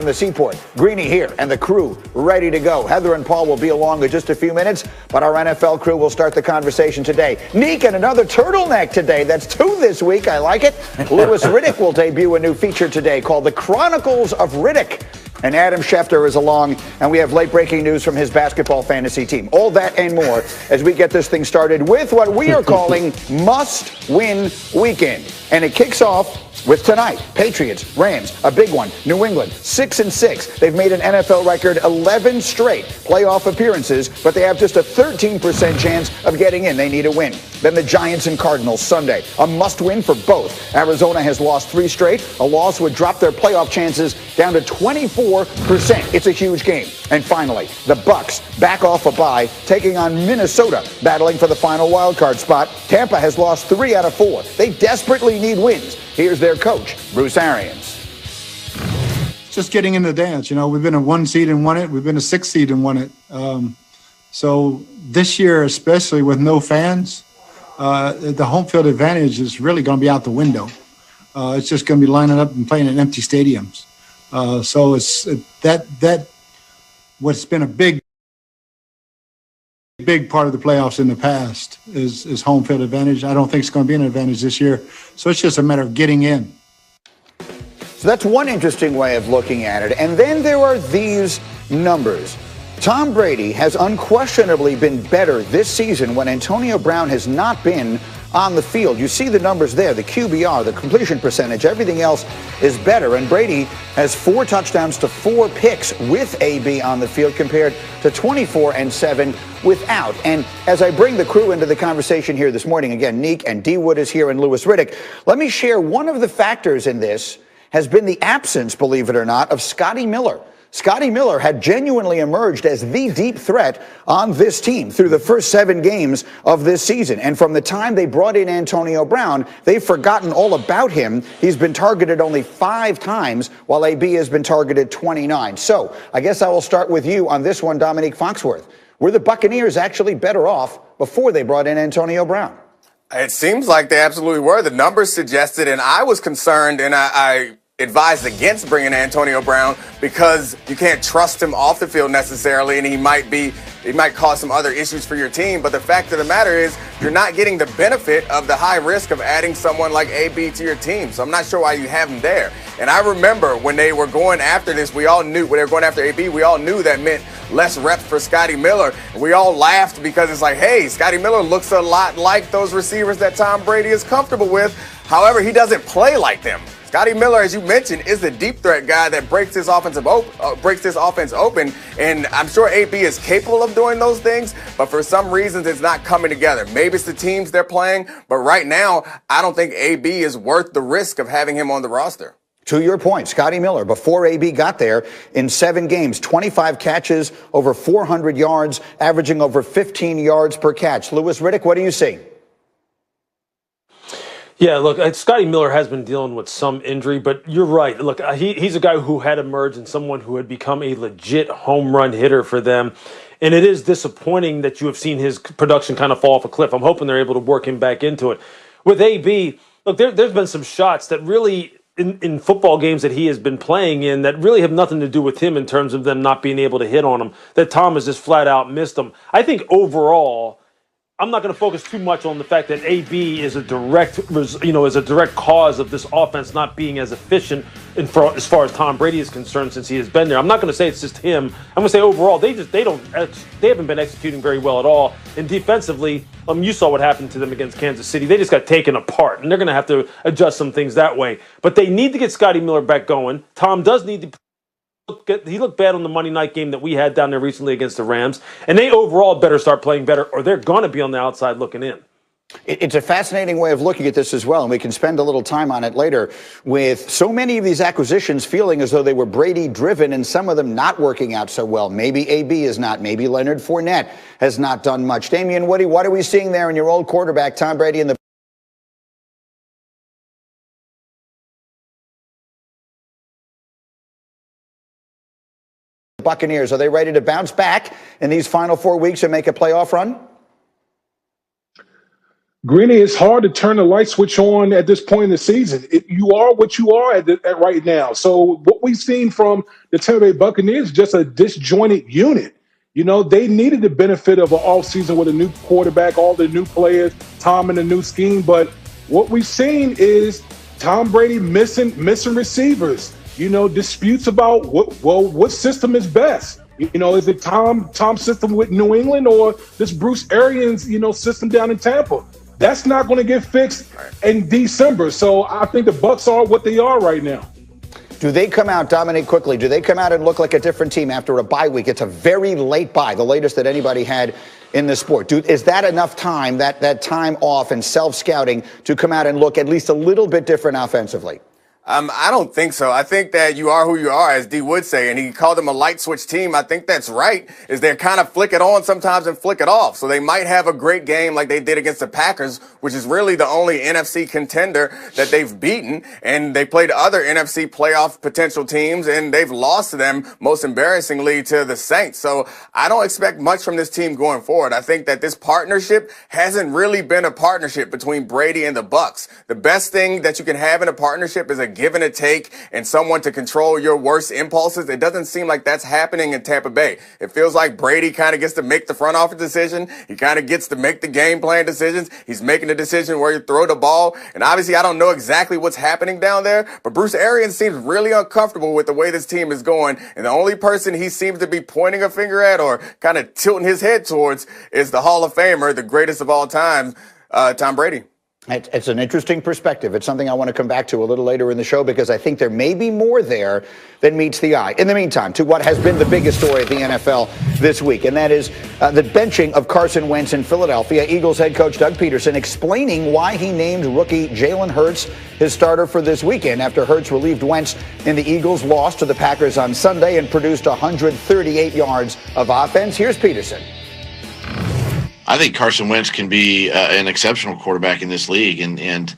From the Seaport, Greeny here and the crew ready to go. Heather and Paul will be along in just a few minutes, but our NFL crew will start the conversation today. Neek and another turtleneck today. That's 2 this week. I like it. Louis Riddick will debut a new feature today called The Chronicles of Riddick. And Adam Schefter is along, and we have late-breaking news from his basketball fantasy team. All that and more as we get this thing started with what we are calling must-win weekend. And it kicks off with tonight, Patriots, Rams, a big one. New England, 6-6. They've made an NFL record 11 straight playoff appearances, but they have just a 13% chance of getting in. They need a win. Then the Giants and Cardinals Sunday, a must-win for both. Arizona has lost 3 straight. A loss would drop their playoff chances down to 24%. It's a huge game. And finally, the Bucs back off a bye, taking on Minnesota, battling for the final wildcard spot. Tampa has lost 3 out of 4. They desperately need wins. Here's their coach, Bruce Arians. Just getting in the dance. You know, we've been a 1 seed and won it. We've been a 6 seed and won it. So this year, especially with no fans, the home field advantage is really going to be out the window. It's just going to be lining up and playing in empty stadiums. So it's that what's been a big part of the playoffs in the past is home field advantage. I don't think it's going to be an advantage this year. So it's just a matter of getting in. So that's one interesting way of looking at it. And then there are these numbers. Tom Brady has unquestionably been better this season when Antonio Brown has not been on the field. You see the numbers there, the QBR, the completion percentage, everything else is better. And Brady has 4 touchdowns to 4 picks with AB on the field compared to 24-7 without. And as I bring the crew into the conversation here this morning, again, Neek and D. Wood is here and Louis Riddick, let me share one of the factors in this has been the absence, believe it or not, of Scotty Miller. Scotty Miller had genuinely emerged as the deep threat on this team through the first 7 games of this season. And from the time they brought in Antonio Brown, they've forgotten all about him. He's been targeted only 5 times, while AB has been targeted 29. So I guess I will start with you on this one, Dominique Foxworth. Were the Buccaneers actually better off before they brought in Antonio Brown? It seems like they absolutely were. The numbers suggested, and I was concerned, and I advised against bringing Antonio Brown because you can't trust him off the field necessarily, and he might cause some other issues for your team. But the fact of the matter is you're not getting the benefit of the high risk of adding someone like AB to your team. So I'm not sure why you have him there. And I remember when they were going after this, we all knew when they were going after AB, we all knew that meant less reps for Scotty Miller. And we all laughed because it's like, hey, Scotty Miller looks a lot like those receivers that Tom Brady is comfortable with. However, he doesn't play like them. Scotty Miller, as you mentioned, is the deep threat guy that breaks this offense open, and I'm sure AB is capable of doing those things, but for some reasons it's not coming together. Maybe it's the teams they're playing, but right now I don't think AB is worth the risk of having him on the roster. To your point, Scotty Miller, before AB got there, in 7 games, 25 catches, over 400 yards, averaging over 15 yards per catch. Louis Riddick, what do you see? Yeah, look, Scotty Miller has been dealing with some injury, but you're right. Look, he's a guy who had emerged and someone who had become a legit home run hitter for them. And it is disappointing that you have seen his production kind of fall off a cliff. I'm hoping they're able to work him back into it. With AB, look, there's been some shots that really, in football games that he has been playing in, that really have nothing to do with him in terms of them not being able to hit on him, that Tom has just flat out missed them. I think overall, I'm not going to focus too much on the fact that AB is a direct cause of this offense not being as efficient as far as Tom Brady is concerned since he has been there. I'm not going to say it's just him. I'm going to say overall they haven't been executing very well at all. And defensively, you saw what happened to them against Kansas City. They just got taken apart, and they're going to have to adjust some things that way. But they need to get Scotty Miller back going. Tom does need to. He looked bad on the Monday night game that we had down there recently against the Rams, and they overall better start playing better, or they're going to be on the outside looking in. It's a fascinating way of looking at this as well, and we can spend a little time on it later, with so many of these acquisitions feeling as though they were Brady-driven and some of them not working out so well. Maybe AB is not. Maybe Leonard Fournette has not done much. Damian Woody, what are we seeing there in your old quarterback, Tom Brady, in the Buccaneers? Are they ready to bounce back in these final 4 weeks and make a playoff run? Greeny, it's hard to turn the light switch on at this point in the season. You are what you are at right now. So what we've seen from the Tampa Bay Buccaneers is just a disjointed unit. You know, they needed the benefit of an offseason with a new quarterback, all the new players, Tom and a new scheme. But what we've seen is Tom Brady missing receivers. You know, disputes about what system is best. You know, is it Tom's system with New England or this Bruce Arians, system down in Tampa? That's not going to get fixed in December. So I think the Bucs are what they are right now. Do they come out, Dominique, quickly, do they come out and look like a different team after a bye week? It's a very late bye, the latest that anybody had in the sport. Is that enough time, that time off and self-scouting, to come out and look at least a little bit different offensively? I don't think so. I think that you are who you are, as D would say, and he called them a light switch team. I think that's right, is they kind of flick it on sometimes and flick it off. So they might have a great game like they did against the Packers, which is really the only NFC contender that they've beaten. And they played other NFC playoff potential teams, and they've lost to them, most embarrassingly, to the Saints. So I don't expect much from this team going forward. I think that this partnership hasn't really been a partnership between Brady and the Bucs. The best thing that you can have in a partnership is a give and a take and someone to control your worst impulses. It doesn't seem like that's happening in Tampa Bay. It feels like Brady kind of gets to make the front office decision. He kind of gets to make the game plan decisions. He's making the decision where you throw the ball. And obviously, I don't know exactly what's happening down there, but Bruce Arians seems really uncomfortable with the way this team is going. And the only person he seems to be pointing a finger at or kind of tilting his head towards is the Hall of Famer, the greatest of all time, Tom Brady. It's an interesting perspective. It's something I want to come back to a little later in the show because I think there may be more there than meets the eye. In the meantime, to what has been the biggest story of the NFL this week, and that is the benching of Carson Wentz in Philadelphia. Eagles head coach Doug Peterson explaining why he named rookie Jalen Hurts his starter for this weekend after Hurts relieved Wentz in the Eagles' loss to the Packers on Sunday and produced 138 yards of offense. Here's Peterson. I think Carson Wentz can be an exceptional quarterback in this league, and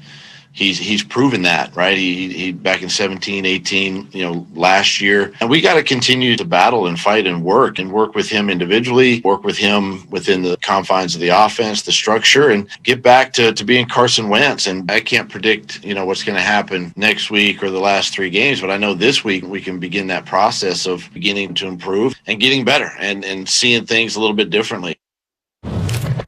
he's proven that, right? He back in 17, 18, last year. And we got to continue to battle and fight and work with him individually, work with him within the confines of the offense, the structure, and get back to being Carson Wentz. And I can't predict, what's going to happen next week or the last 3 games, but I know this week we can begin that process of beginning to improve and getting better and seeing things a little bit differently.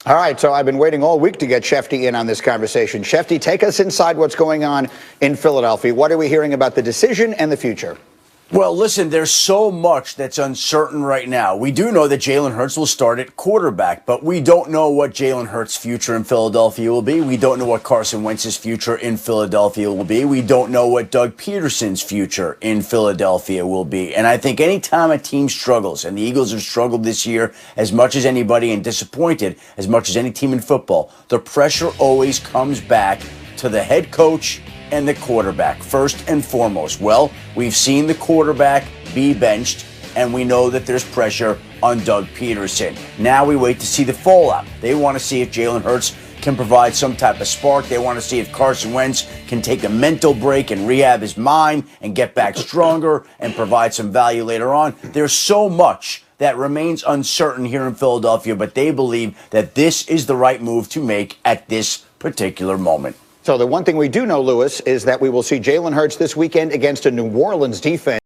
All right, so I've been waiting all week to get Shefty in on this conversation. Shefty, take us inside what's going on in Philadelphia. What are we hearing about the decision and the future? Well, listen, there's so much that's uncertain right now. We do know that Jalen Hurts will start at quarterback, but we don't know what Jalen Hurts' future in Philadelphia will be. We don't know what Carson Wentz's future in Philadelphia will be. We don't know what Doug Peterson's future in Philadelphia will be. And I think anytime a team struggles, and the Eagles have struggled this year as much as anybody and disappointed as much as any team in football, the pressure always comes back to the head coach and the quarterback, first and foremost. Well, we've seen the quarterback be benched, and we know that there's pressure on Doug Peterson. Now we wait to see the fallout. They want to see if Jalen Hurts can provide some type of spark. They want to see if Carson Wentz can take a mental break and rehab his mind and get back stronger and provide some value later on. There's so much that remains uncertain here in Philadelphia, but they believe that this is the right move to make at this particular moment. So the one thing we do know, Lewis, is that we will see Jalen Hurts this weekend against a New Orleans defense.